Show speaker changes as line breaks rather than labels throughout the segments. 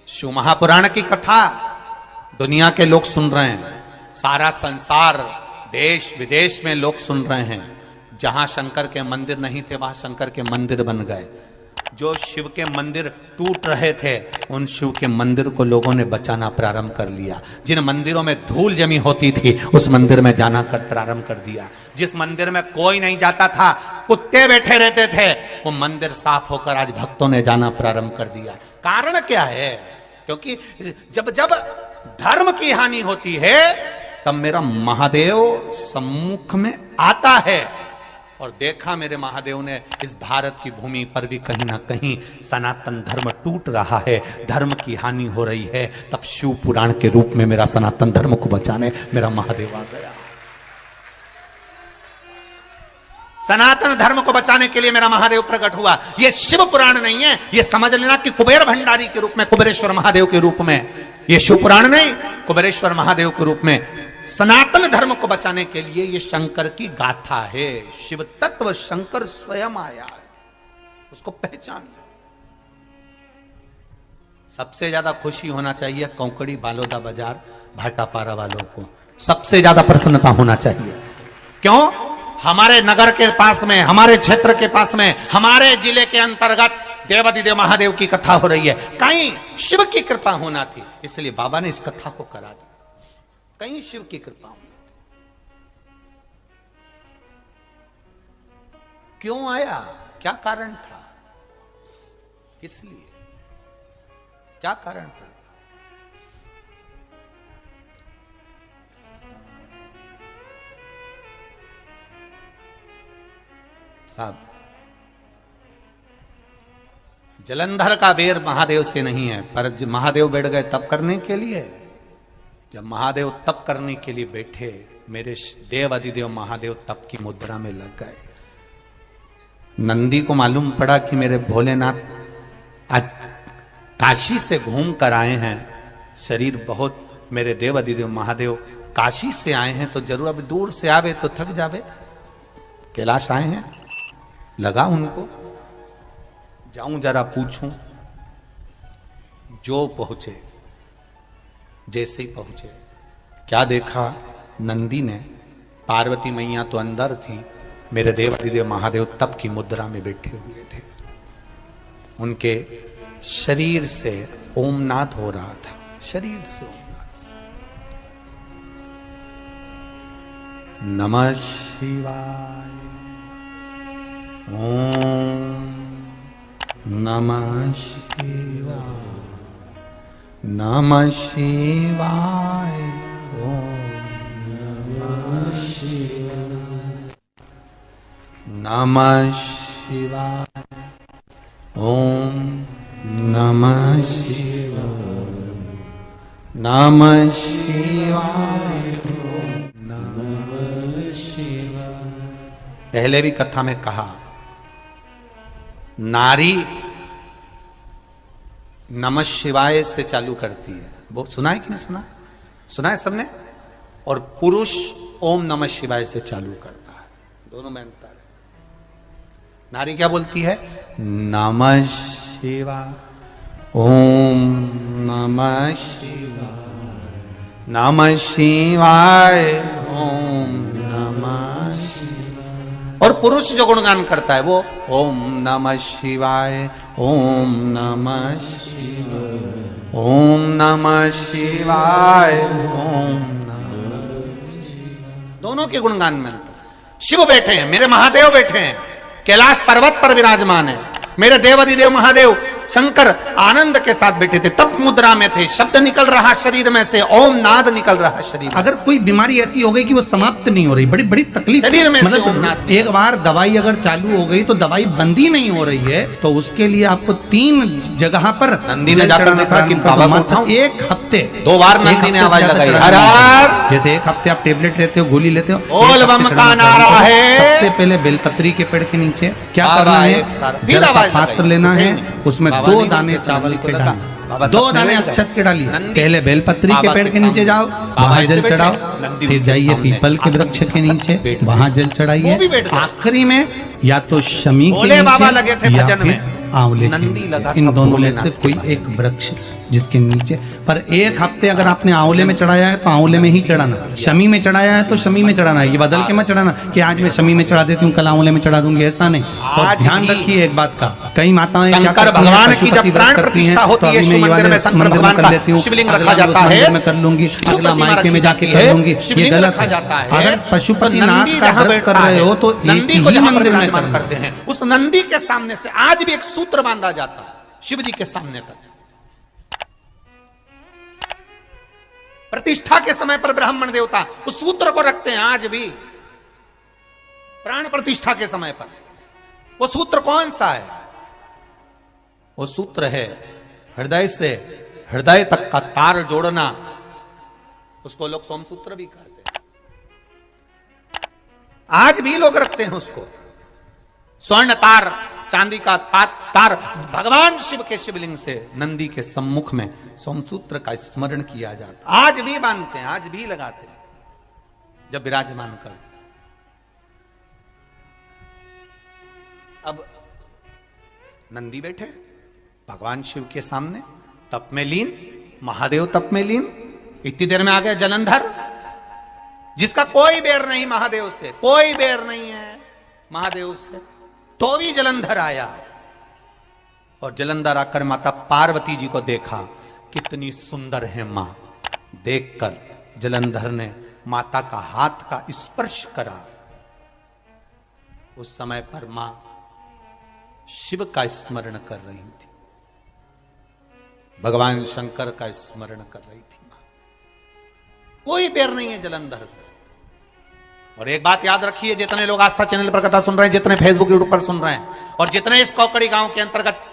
शिव महापुराण की कथा दुनिया के लोग सुन रहे हैं, सारा संसार देश विदेश में लोग सुन रहे हैं। जहां शंकर के मंदिर नहीं थे वहां शंकर के मंदिर बन गए। जो शिव के मंदिर टूट रहे थे उन शिव के मंदिर को लोगों ने बचाना प्रारंभ कर लिया। जिन मंदिरों में धूल जमी होती थी उस मंदिर में जाना प्रारंभ कर दिया। जिस मंदिर में कोई नहीं जाता था, कुत्ते बैठे रहते थे, वो मंदिर साफ होकर आज भक्तों ने जाना प्रारंभ कर दिया। कारण क्या है? क्योंकि जब जब धर्म की हानि होती है तब मेरा महादेव सम्मुख में आता है। और देखा मेरे महादेव ने इस भारत की भूमि पर भी कहीं ना कहीं सनातन धर्म टूट रहा है, धर्म की हानि हो रही है। तब शिव पुराण के रूप में मेरा सनातन धर्म को बचाने मेरा महादेव आ गया। सनातन धर्म को बचाने के लिए मेरा महादेव प्रकट हुआ। यह शिव पुराण नहीं है, यह समझ लेना कि कुबेर भंडारी के रूप में, कुबेरेश्वर महादेव के रूप में, यह शिव पुराण नहीं, कुबेरेश्वर महादेव के रूप में सनातन धर्म को बचाने के लिए यह शंकर की गाथा है। शिव तत्व शंकर स्वयं आया है, उसको पहचान। सबसे ज्यादा खुशी होना चाहिए कौकड़ी बालोदा बाजार भाटापारा वालों को, सबसे ज्यादा प्रसन्नता होना चाहिए। क्यों? हमारे नगर के पास में, हमारे क्षेत्र के पास में, हमारे जिले के अंतर्गत देवादिदेव महादेव की कथा हो रही है। कहीं शिव की कृपा होना थी, इसलिए बाबा ने इस कथा को करा दिया। कहीं शिव की कृपा होना थी। क्यों आया? क्या कारण था? किस लिए? क्या कारण था? साहब, जलंधर का बेर महादेव से नहीं है, पर जब महादेव बैठ गए तप करने के लिए, जब महादेव तप करने के लिए बैठे, मेरे देव अधिदेव महादेव तप की मुद्रा में लग गए। नंदी को मालूम पड़ा कि मेरे भोलेनाथ आज काशी से घूम कर आए हैं, शरीर बहुत, मेरे देव अधिदेव महादेव काशी से आए हैं तो जरूर अब दूर से आवे तो थक जावे, कैलाश आए हैं। लगा उनको जाऊं जरा पूछूं। जो पहुंचे, जैसे ही पहुंचे, क्या देखा? नंदी ने, पार्वती मैया तो अंदर थी, मेरे देव अधिदेव महादेव तप की मुद्रा में बैठे हुए थे। उनके शरीर से ओमनाद हो रहा था, शरीर से ओमनाद। नमः शिवाय, ओम नमः शिवाय, नमः शिवाय, ओम नमः शिवाय, नमः शिवाय, ओम नमः शिवाय, नमः शिवाय, नमः शिवाय। पहले भी कथा में कहा, नारी नमः शिवाय से चालू करती है। वो सुना है कि नहीं सुना? सुना है सबने? और पुरुष ओम नमः शिवाय से चालू करता है। दोनों में अंतर है। नारी क्या बोलती है? नमः शिवाय, ओम नमः शिवाय, नमः शिवाय, ओम नमः शिवाय। और पुरुष जो गुणगान करता है वो ओम नमः शिवाय, ओम नमः शिवाय, ओम नमः शिवाय, ओम नमः शिवाय। दोनों के गुणगान में अंतर। शिव बैठे हैं, मेरे महादेव बैठे हैं, कैलाश पर्वत पर विराजमान है। मेरे देवादिदेव महादेव शंकर आनंद के साथ बैठे थे, तप मुद्रा में थे, शब्द निकल रहा शरीर में से, ओम नाद निकल रहा शरीर।
अगर कोई बीमारी ऐसी हो गई कि वो समाप्त नहीं हो रही, बड़ी बड़ी तकलीफ
शरीर में से ओम नाद।
मतलब एक बार दवाई अगर चालू हो गई तो दवाई बंद ही नहीं हो रही है, तो उसके लिए आपको 3 जगह पर
नंदी ने जाकर देखा कि बाबा को उठाऊं।
एक हफ्ते
2 बार नंदी ने आवाज लगाई, हर हर।
जैसे एक हफ्ते आप टेबलेट लेते हो, गोली लेते हो,
बोल बम का नारा है।
सबसे पहले बेलपत्री के पेड़ के नीचे क्या करना है? जल का पात्र लेना है, उसमें 2 दाने चावल के डालिए, 2 दाने अक्षत के डालिए। पहले बेलपत्री के पेड़ के नीचे जाओ, वहां जल चढ़ाओ, फिर जाइए पीपल के वृक्ष के नीचे, वहां जल चढ़ाइए। आखिरी में या तो शमी के नीचे या फिर आंवले
नंदी
के
लगा
नीचे। इन
था
दोनों में से
भोलेनाथ के
कोई
भजन।
एक वृक्ष जिसके नीचे, पर एक हफ्ते अगर आपने आंवले में चढ़ाया है तो आंवले में ही चढ़ाना, शमी में चढ़ाया है तो शमी में चढ़ाना है। ये बदल के मत चढ़ाना कि आज मैं शमी में चढ़ा देती हूँ कल आंवले में चढ़ा दूंगी, ऐसा नहीं। और
आज
ध्यान
भी
रखिए एक बात का, कई माताएं क्या
शंकर
करती हैं,
भगवान की
पशुपति
जब प्राण
व्रत करती हैं,
प्रतिष्ठा होती
तो
है,
अभी मैं
शिव
ये
मंदिर
वाले
में शंकर
मंदिर में
भगवान
कर
का
लेती हूँ,
शिवलिंग
अगला
रखा
भी उस
जाता है,
मंदिर में कर लूंगी,
शिव
अगला
प्रतिमा
मायके में
रखी
जाके
जाती
कर
है,
लूंगी, ये
शिवलिंग
गलत
रखा
है।
जाता है।
अगर
तो
पशुपति
नंदी
नाथ का
जहां
व्रत कर
बैठता
रहे
है,
हो तो एक
नंदी को
ही
जहां
मंदिर में
विराजमान
करना।
करते हैं, उस नंदी के सामने से आज भी एक सूत्र बांधा जाता है, शिव जी के सामने तक। प्रतिष्ठा के समय पर ब्राह्मण देवता उस सूत्र को रखते हैं आज भी, प्राण प्रतिष्ठा के समय पर। वो सूत्र कौन सा है? वो सूत्र है हृदय से हृदय तक का तार जोड़ना, उसको लोग सोमसूत्र भी कहते हैं। आज भी लोग रखते हैं उसको, स्वर्ण तार, चांदी का तार भगवान शिव के शिवलिंग से नंदी के सम्मुख में सोमसूत्र का स्मरण किया जाता, आज भी बांधते हैं, आज भी लगाते हैं जब विराजमान करते। अब नंदी बैठे भगवान शिव के सामने, तप में लीन, महादेव तप में लीन। इतनी देर में आ गया जलंधर, जिसका कोई बैर नहीं महादेव से, कोई बैर नहीं है महादेव से, तो भी जलंधर आया। और जलंधर आकर माता पार्वती जी को देखा, कितनी सुंदर है मां। देखकर जलंधर ने माता का हाथ का स्पर्श करा। उस समय पर मां शिव का स्मरण कर रही थी, भगवान शंकर का स्मरण कर रही थी मां। कोई बैर नहीं है जलंधर से। और एक बात याद रखिए, जितने लोग आस्था चैनल पर कथा सुन रहे हैं, जितने फेसबुक यूट्यूब पर सुन रहे हैं, और जितने इस कौकड़ी गांव के अंतर्गत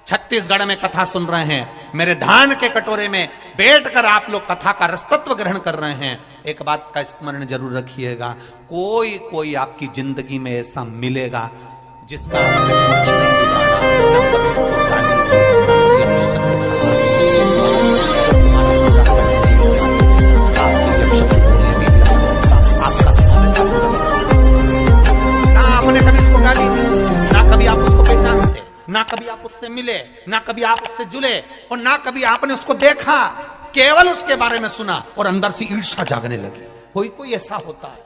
छत्तीसगढ़ में कथा सुन रहे हैं, मेरे धान के कटोरे में बैठकर आप लोग कथा का रसतत्व ग्रहण कर रहे हैं, एक बात का स्मरण जरूर रखिएगा, कोई कोई आपकी जिंदगी में ऐसा मिलेगा जिसका आपने कुछ नहीं बिगाड़ा, ना कभी उसको गाली दी, ना कभी अपशब्द आप उसको पहचानते, ना कभी आप उससे मिले, ना कभी आप उससे जुले, और ना कभी आपने उसको देखा, केवल उसके बारे में सुना और अंदर से ईर्ष्या जागने लगी। कोई कोई ऐसा होता है।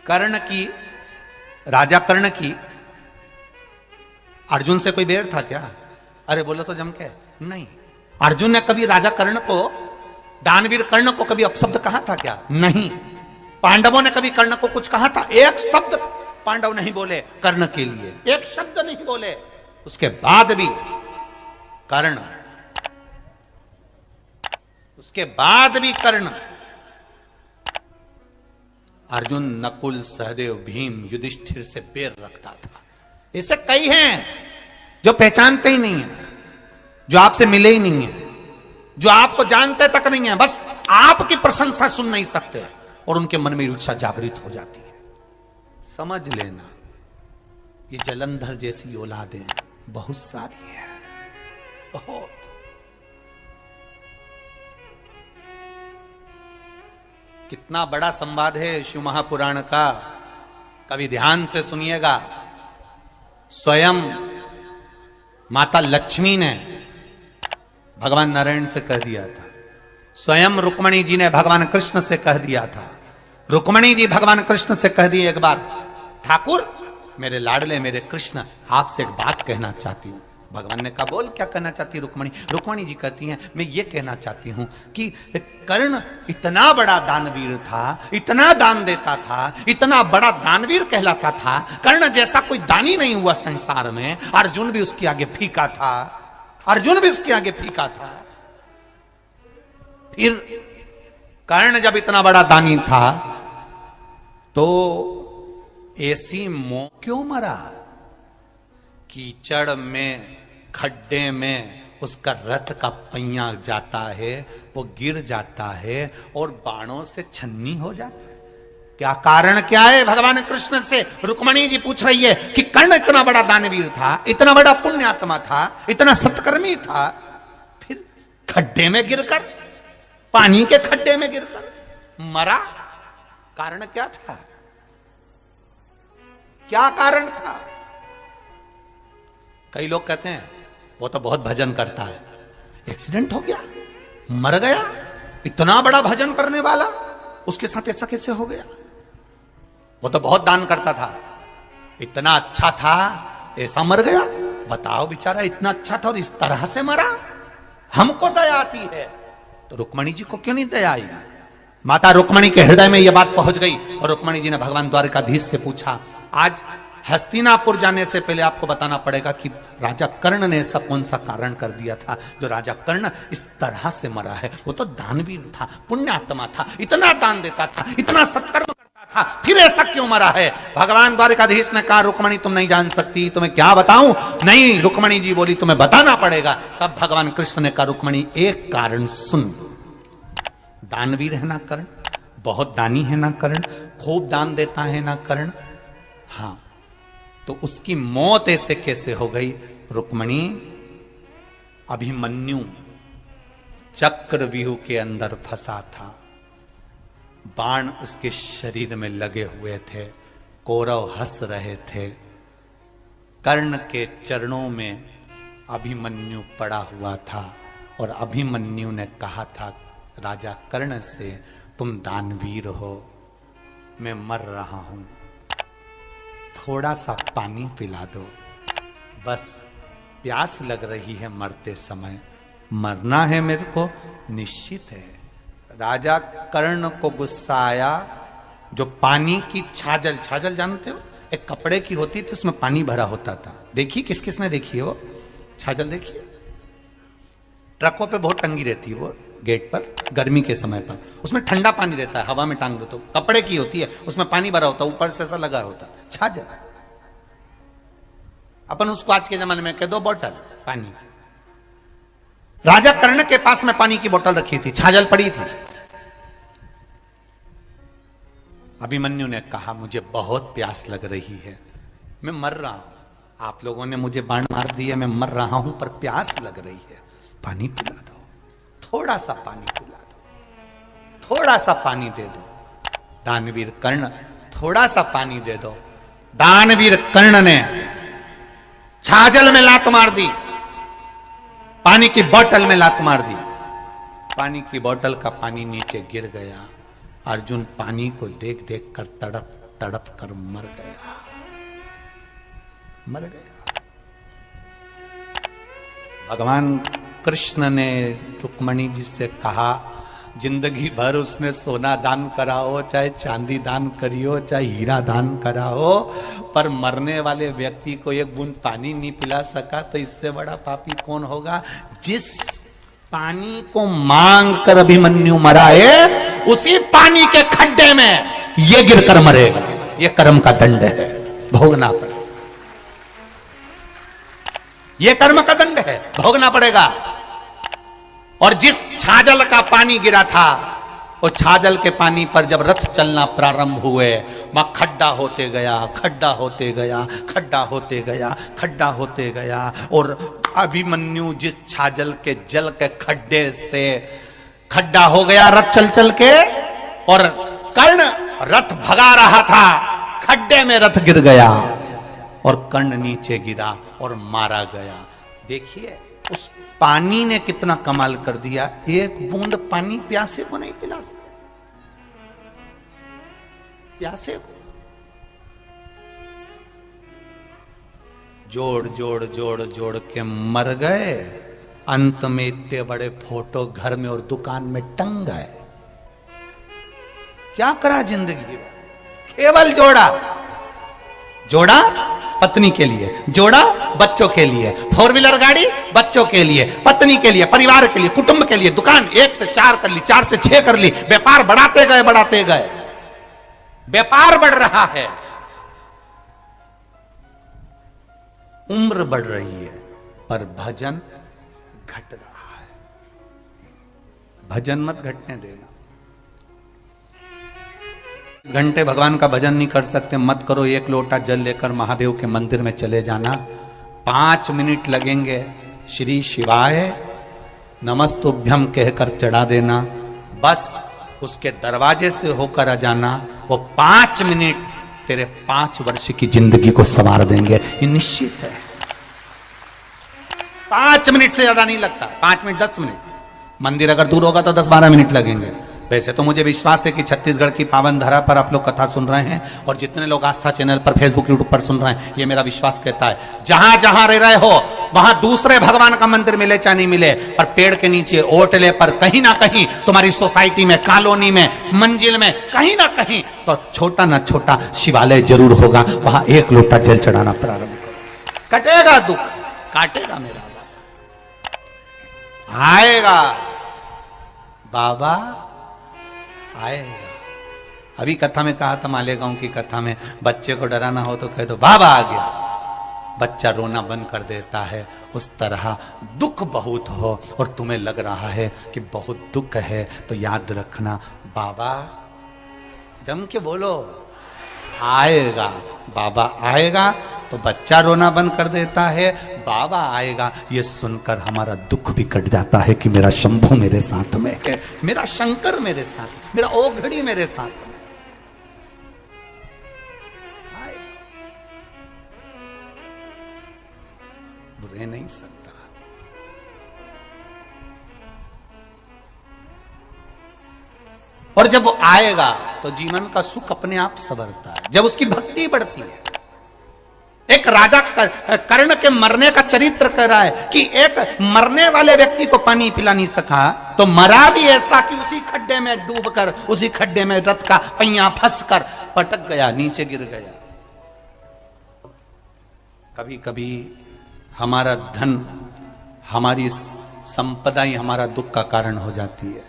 कर्ण की, राजा कर्ण की अर्जुन से कोई बैर था क्या? अरे बोलो तो जम के नहीं। अर्जुन ने कभी राजा कर्ण को, दानवीर कर्ण को कभी अपशब्द कहा था क्या? नहीं। पांडवों ने कभी कर्ण को कुछ कहा था? एक शब्द पांडव नहीं बोले कर्ण के लिए, एक शब्द नहीं बोले। उसके बाद भी कर्ण, उसके बाद भी कर्ण, अर्जुन, नकुल, सहदेव, भीम, युधिष्ठिर से बैर रखता था। ऐसे कई हैं जो पहचानते ही नहीं है, जो आपसे मिले ही नहीं है, जो आपको जानते तक नहीं है, बस आपकी प्रशंसा सुन नहीं सकते और उनके मन में ईर्ष्या जागृत हो जाती है। समझ लेना, ये जलंधर जैसी औलादें बहुत सारी हैं, बहुत। कितना बड़ा संवाद है शिव महापुराण का, कभी ध्यान से सुनिएगा। स्वयं माता लक्ष्मी ने भगवान नारायण से कह दिया था, स्वयं रुक्मणी जी ने भगवान कृष्ण से कह दिया था। रुक्मणी जी भगवान कृष्ण से कह दी एक बार, ठाकुर मेरे लाडले मेरे कृष्ण, आपसे एक बात कहना चाहती हूं। भगवान ने कहा बोल, क्या कहना चाहती रुक्मणी? रुक्मणी जी कहती हैं, मैं ये कहना चाहती हूं कि कर्ण इतना बड़ा दानवीर था, इतना दान देता था, इतना बड़ा दानवीर कहलाता था, कर्ण जैसा कोई दानी नहीं हुआ संसार में। अर्जुन भी उसके आगे फीका था, अर्जुन भी उसके आगे फीका था। फिर कर्ण जब इतना बड़ा दानी था तो ऐसी मौत क्यों मरा? कीचड़ में, खड्डे में उसका रथ का पहिया जाता है, वो गिर जाता है और बाणों से छन्नी हो जाता है। क्या कारण क्या है? भगवान कृष्ण से रुक्मणी जी पूछ रही है कि कर्ण इतना बड़ा दानवीर था, इतना बड़ा पुण्यात्मा था, इतना सत्कर्मी था, फिर खड्डे में गिरकर, पानी के खड्डे में गिरकर मरा। कारण क्या था? क्या कारण था? कई लोग कहते हैं वो तो बहुत भजन करता है, एक्सीडेंट हो गया, मर गया, इतना बड़ा भजन करने वाला, उसके साथ ऐसा कैसे हो गया? वो तो बहुत दान करता था, इतना अच्छा था, ऐसा मर गया। बताओ बेचारा इतना अच्छा था और इस तरह से मरा। हमको दया आती है तो रुक्मणी जी को क्यों नहीं दया आई? माता रुक्मणी के हृदय में यह बात पहुंच गई और रुक्मणी जी ने भगवान द्वारिकाधीश से पूछा। आज हस्तिनापुर जाने से पहले आपको बताना पड़ेगा कि राजा कर्ण ने ऐसा कौन सा कारण कर दिया था जो राजा कर्ण इस तरह से मरा है। वो तो दानवीर था, पुण्यात्मा था, इतना दान देता था, इतना सत्कर्म करता था, फिर ऐसा क्यों मरा है? भगवान द्वारिकाधीश ने कहा रुक्मणी तुम नहीं जान सकती, तुम्हें क्या बताऊं? नहीं, रुक्मणी जी बोली तुम्हें बताना पड़ेगा। तब भगवान कृष्ण ने कहा रुक्मणी एक कारण सुन। दानवीर है ना कर्ण, बहुत दानी है ना कर्ण, खूब दान देता है ना कर्ण, हाँ, तो उसकी मौत ऐसे कैसे हो गई? रुक्मणी, अभिमन्यु चक्रव्यूह के अंदर फंसा था, बाण उसके शरीर में लगे हुए थे, कौरव हंस रहे थे, कर्ण के चरणों में अभिमन्यु पड़ा हुआ था और अभिमन्यु ने कहा था राजा कर्ण से, तुम दानवीर हो, मैं मर रहा हूं, थोड़ा सा पानी पिला दो, बस प्यास लग रही है मरते समय, मरना है मेरे को निश्चित है। राजा कर्ण को गुस्सा आया। जो पानी की छाजल, छाजल जानते हो, एक कपड़े की होती थी, उसमें पानी भरा होता था, देखिए किस किस ने देखी है वो छाजल? देखिए ट्रकों पे बहुत टंगी रहती है वो गेट पर, गर्मी के समय पर, उसमें ठंडा पानी रहता है, हवा में टांग दो तो, कपड़े की होती है, उसमें पानी भरा होता है, ऊपर से ऐसा लगा होता है, छाजल। अपन उसको आज के जमाने में कह दो बोतल पानी। राजा कर्ण के पास में पानी की बोतल रखी थी, छाजल पड़ी थी। अभिमन्यु ने कहा मुझे बहुत प्यास लग रही है, मैं मर रहा हूं, आप लोगों ने मुझे बाण मार दिया, मैं मर रहा हूं, पर प्यास लग रही है, पानी पिला दो, थोड़ा सा पानी पिला दो, थोड़ा सा पानी दे दो। दानवीर कर्ण, थोड़ा सा पानी दे दो। दानवीर कर्ण ने छाजल में लात मार दी, पानी की बोतल में लात मार दी, पानी की बोतल का पानी नीचे गिर गया। अर्जुन पानी को देख देख कर तड़प तड़प कर मर गया, मर गया। भगवान कृष्ण ने रुक्मणी जी से कहा, जिंदगी भर उसने सोना दान कराओ, चाहे चांदी दान करियो, चाहे हीरा दान कराओ, पर मरने वाले व्यक्ति को एक बूंद पानी नहीं पिला सका, तो इससे बड़ा पापी कौन होगा? जिस पानी को मांग कर अभिमन्यु मराए, उसी पानी के खड्डे में ये गिरकर मरेगा। ये कर्म का दंड है, भोगना पड़ेगा। ये कर्म का दंड है, भोगना पड़ेगा। और जिस छाजल का पानी गिरा था, वो छाजल के पानी पर जब रथ चलना प्रारंभ हुए, वहां खड्डा होते गया, खड्डा होते गया, खड्डा होते गया, खड्डा होते गया। और अभिमन्यु जिस छाजल के जल के खड्डे से खड्डा हो गया रथ चल चल के, और कर्ण रथ भगा रहा था, खड्डे में रथ गिर गया और कर्ण नीचे गिरा और मारा गया। देखिए उस पानी ने कितना कमाल कर दिया, एक बूंद पानी प्यासे को नहीं पिला सकता, प्यासे को जोड़ जोड़ जोड़ जोड़ के मर गए। अंत में इतने बड़े फोटो घर में और दुकान में टंग गए। क्या करा जिंदगी में? केवल जोड़ा, जोड़ा पत्नी के लिए, जोड़ा बच्चों के लिए, 4 व्हीलर गाड़ी बच्चों के लिए, पत्नी के लिए, परिवार के लिए, कुटुंब के लिए, दुकान 1 से 4 कर ली, 4 से 6 कर ली, व्यापार बढ़ाते गए, बढ़ाते गए, व्यापार बढ़ रहा है, उम्र बढ़ रही है, पर भजन घट रहा है। भजन मत घटने देना। घंटे भगवान का भजन नहीं कर सकते, मत करो। 1 लोटा जल लेकर महादेव के मंदिर में चले जाना, 5 मिनट लगेंगे, श्री शिवाय नमस्तुभ्यम कहकर चढ़ा देना, बस उसके दरवाजे से होकर आ जाना। वो 5 मिनट तेरे 5 वर्ष की जिंदगी को संवार देंगे, ये निश्चित है। 5 मिनट से ज्यादा नहीं लगता, 5 मिनट 10 मिनट। मंदिर अगर दूर होगा तो 10-12 मिनट लगेंगे। वैसे तो मुझे विश्वास है कि छत्तीसगढ़ की पावन धरा पर आप लोग कथा सुन रहे हैं, और जितने लोग आस्था चैनल पर, फेसबुक, यूट्यूब पर सुन रहे हैं, ये मेरा विश्वास कहता है, जहां जहां रह रहे हो वहां दूसरे भगवान का मंदिर मिले चाहे नहीं मिले, पर पेड़ के नीचे, ओटले पर, कहीं ना कहीं तुम्हारी सोसाइटी में, कॉलोनी में, मंजिल में, कहीं ना कहीं तो छोटा ना छोटा शिवालय जरूर होगा। वहां 1 लोटा जल चढ़ाना प्रारंभ करो, कटेगा दुख, काटेगा मेरा आएगा बाबा आएगा। अभी कथा में कहा था, मालेगांव की कथा में, बच्चे को डराना हो तो कह दो बाबा आ गया, बच्चा रोना बंद कर देता है। उस तरह दुख बहुत हो और तुम्हें लग रहा है कि बहुत दुख है, तो याद रखना बाबा, जम के बोलो, आएगा बाबा आएगा। तो बच्चा रोना बंद कर देता है, बाबा आएगा, ये सुनकर हमारा दुख भी कट जाता है कि मेरा शंभू मेरे साथ में है, मेरा शंकर मेरे साथ, मेरा ओघड़ी मेरे साथ में। बुरे नहीं सकता। और जब वो आएगा तो जीवन का सुख अपने आप संवरता है, जब उसकी भक्ति बढ़ती है। एक राजा कर्ण के मरने का चरित्र कह रहा है कि एक मरने वाले व्यक्ति को पानी पिला नहीं सका, तो मरा भी ऐसा कि उसी खड्डे में डूबकर, उसी खड्डे में रथ का पहिया फंसकर पटक गया, नीचे गिर गया। कभी कभी हमारा धन, हमारी संपदा ही हमारा दुख का कारण हो जाती है।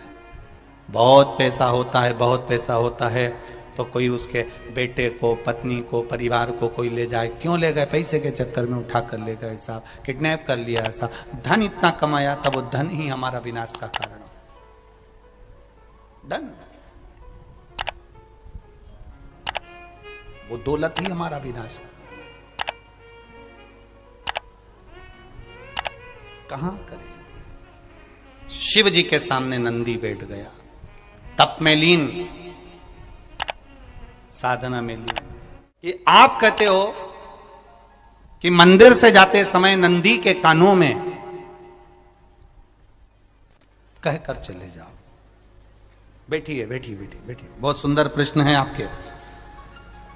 बहुत पैसा होता है, बहुत पैसा होता है, तो कोई उसके बेटे को, पत्नी को, परिवार को कोई ले जाए, क्यों ले गए? पैसे के चक्कर में उठा कर ले गए साहब, किडनैप कर लिया ऐसा। धन इतना कमाया, तब वो धन ही हमारा विनाश का कारण हो। धन, वो दौलत ही हमारा विनाश है। कहां करें? शिव जी के सामने नंदी बैठ गया, तप में लीन, साधना में लीन। ये आप कहते हो कि मंदिर से जाते समय नंदी के कानों में कहकर चले जाओ। बैठिए बैठिए बैठिए बैठिए। बहुत सुंदर प्रश्न है आपके,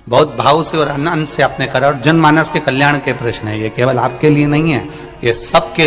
बहुत भाव से और आनंद से आपने करा, और जनमानस के कल्याण के प्रश्न है ये, केवल आपके लिए नहीं है, ये सबके